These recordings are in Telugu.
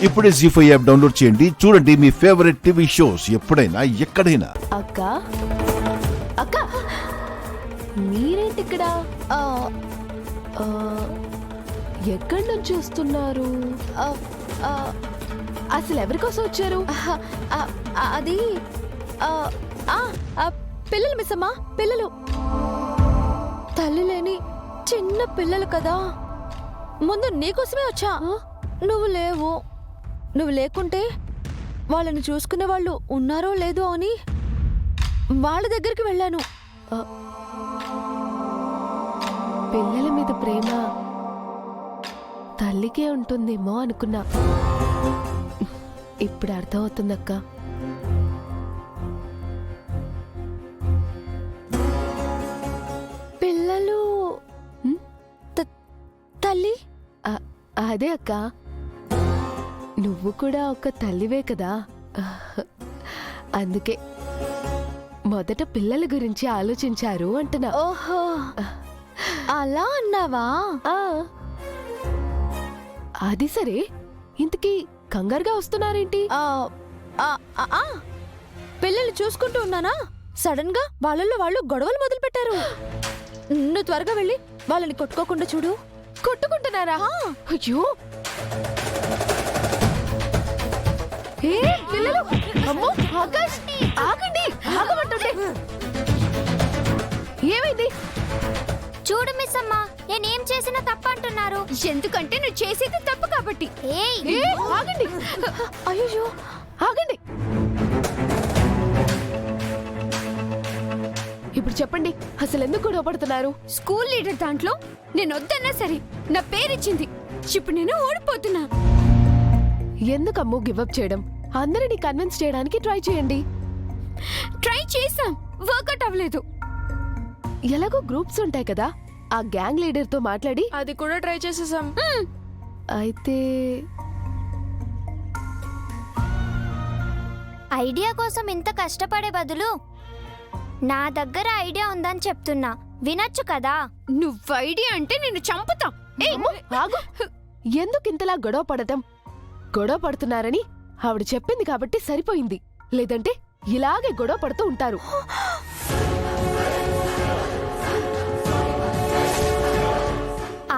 ఇప్పుడే జీ5 యాప్ డౌన్లోడ్ చేయండి. చూడండి మీ ఫేవరెట్ టీవీ షోస్ ఎప్పుడైనా ఎక్కడైనా. అక్క అక్క మీరేంటి ఇక్కడ? ఎక్కడి నుంచి వస్తున్నారు? అసలు ఎవరి కోసం వచ్చారు? అది పిల్లలు మిస్సమ్మా, పిల్లలు తల్లి లేని చిన్న పిల్లలు కదా. ముందు నీకోసమే వచ్చా. నువ్వు లేకుంటే వాళ్ళని చూసుకునే వాళ్ళు ఉన్నారో లేదో అని వాళ్ళ దగ్గరికి వెళ్ళాను. పిల్లల మీద ప్రేమ తల్లికే ఉంటుందేమో అనుకున్నా. ఇప్పుడు అర్థమవుతుందక్క. పిల్లలు తల్లి అదే అక్క, నువ్వు కూడా ఒక తల్లివే కదా. అందుకే మొదట పిల్లల గురించి ఆలోచించారు అంటున్నా. ఓహో, అలా అన్నావా? అది సరే, ఇంతకీ కంగారుగా వస్తున్నారేంటి? పిల్లలు చూసుకుంటూ ఉన్నానా, సడన్ గా వాళ్ళల్లో వాళ్ళు గొడవలు మొదలు పెట్టారు. నువ్వు త్వరగా వెళ్ళి వాళ్ళని కొట్టుకోకుండా చూడు. కొట్టుకుంటున్నారా? అయ్యో, పిల్లలు! అమ్మో, ఆకాష్, ఆగండి, ఆగమంటుండే. ఏమైంది? చూడు మిస్ అమ్మా, నేనేం చేసినా తప్పు అంటున్నారు. ఎందుకంటే నువ్వు చేసేది తప్పు కాబట్టి. ఆగండి, అయ్యో, ఆగండి. ఇప్పుడు చెప్పండి, అసలు ఎందుకు గొడవ పడుతున్నారు? స్కూల్ లీడర్ దాంట్లో నేను వద్దన్నా సరే నా పేరిచ్చింది. ఇప్పుడు నేను ఓడిపోతున్నా. ఎందుకమ్మో గివప్ చేయడం? అందరినీ కన్విన్స్ చేయడానికి ట్రై చేయండి. ట్రై చేసాం, వర్కౌట్ అవ్వలేదు. ఎలాగో గ్రూప్స్ ఉంటాయి కదా, ఆ గ్యాంగ్ లీడర్ తో మాట్లాడి అది కూడా ట్రై చేసేసాం. అయితే ఐడియా కోసం ఇంత కష్టపడే బదులు నా దగ్గర ఐడియా ఉందని చెప్తున్నా, వినొచ్చు కదా. నువ్వు ఐడియా అంటే నిన్ను చంపుతా. ఆగు. ఎందుకు ఇంతలా గొడవ పడటం? గొడవ పడుతున్నారని ఆవిడ చెప్పింది కాబట్టి సరిపోయింది, లేదంటే ఇలాగే గొడవ పడుతూ ఉంటారు.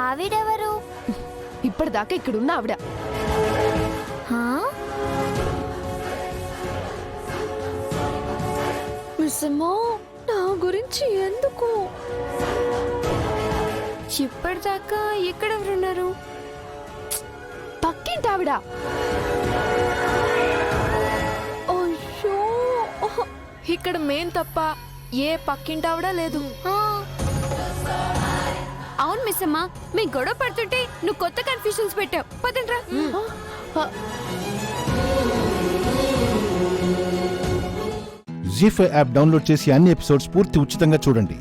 ఆవిడెవరు? ఇప్పటిదాకా ఇక్కడున్న ఆవిడ. మిస్సమ్మా, నా గురించి ఎందుకు? ఇప్పటిదాకా ఎక్కడెవరున్నారు? పక్కింటి ఆవిడ. అయ్యో, ఇక్కడ మేం తప్ప ఏ పక్కింటావిడా లేదు. అవును మిస్సమ్మా, మీ గొడవ పడుతుంటే నువ్వు కొత్త కన్ఫ్యూషన్స్ పెట్టావు. పదండ్రా. జీ5 యాప్ డౌన్లోడ్ చేసి అన్ని ఎపిసోడ్స్ పూర్తి ఉచితంగా చూడండి.